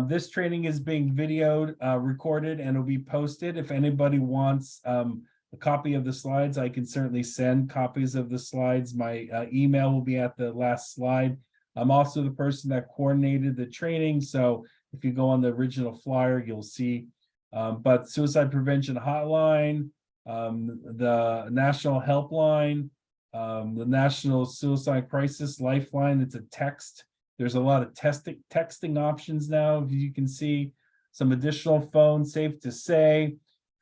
this training is being videoed, recorded, and will be posted. If anybody wants a copy of the slides, I can certainly send copies of the slides. My email will be at the last slide. I'm also the person that coordinated the training. So if you go on the original flyer, you'll see. But Suicide Prevention Hotline, the National Helpline, the National Suicide Crisis Lifeline. It's a text. There's a lot of texting options now, as you can see. Some additional phones, Safe to Say,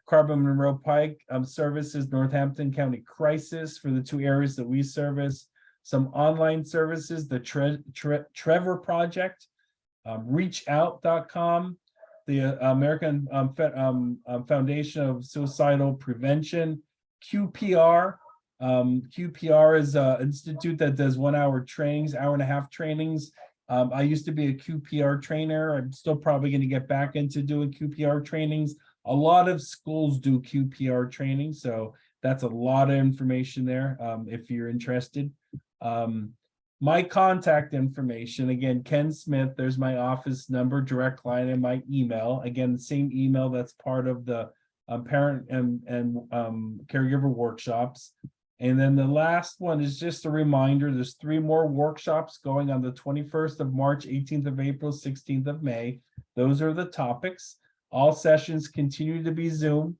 Carbon Monroe Pike services, Northampton County Crisis for the 2 areas that we service. Some online services, the Trevor Project, reachout.com, the American Foundation of Suicidal Prevention, QPR. QPR is an institute that does 1 hour trainings, hour and a half trainings. I used to be a QPR trainer. I'm still probably going to get back into doing QPR trainings. A lot of schools do QPR training, so that's a lot of information there if you're interested. My contact information, again, Ken Smith, there's my office number, direct line, and my email. Again, the same email that's part of the parent and caregiver workshops. And then the last one is just a reminder, there's 3 more workshops going on the 21st of March, 18th of April, 16th of May. Those are the topics. All sessions continue to be Zoom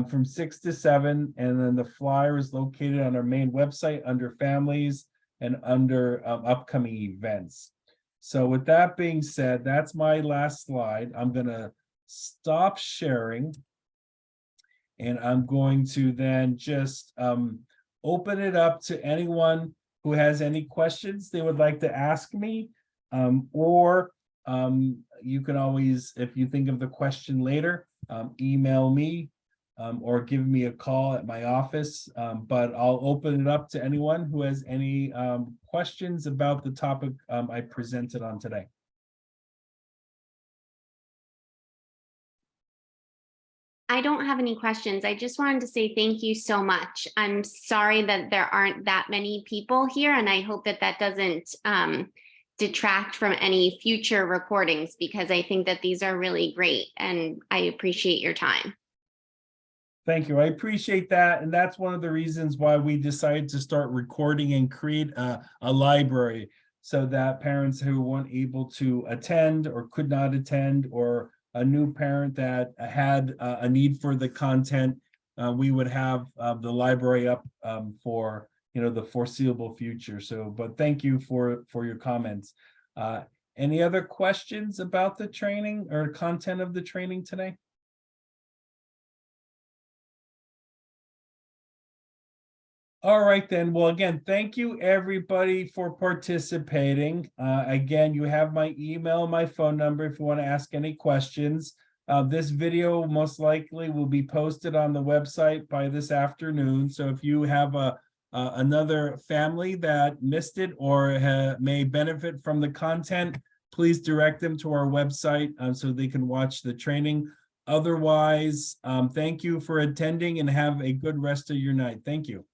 from 6 to 7. And then the flyer is located on our main website under families and under upcoming events. So with that being said, that's my last slide. I'm going to stop sharing. And I'm going to then just open it up to anyone who has any questions they would like to ask me. Or you can always, if you think of the question later, email me or give me a call at my office. But I'll open it up to anyone who has any questions about the topic I presented on today. I don't have any questions. I just wanted to say thank you so much. I'm sorry that there aren't that many people here, and I hope that that doesn't detract from any future recordings, because I think that these are really great and I appreciate your time. Thank you. I appreciate that. And that's one of the reasons why we decided to start recording and create a library, so that parents who weren't able to attend or could not attend, or a new parent that had a need for the content, we would have the library up for the foreseeable future. So, but thank you for your comments. Any other questions about the training or content of the training today? All right, then. Well, again, thank you everybody for participating. Again, you have my email, my phone number if you want to ask any questions. This video most likely will be posted on the website by this afternoon. So if you have another family that missed it or may benefit from the content, please direct them to our website so they can watch the training. Otherwise, thank you for attending and have a good rest of your night. Thank you.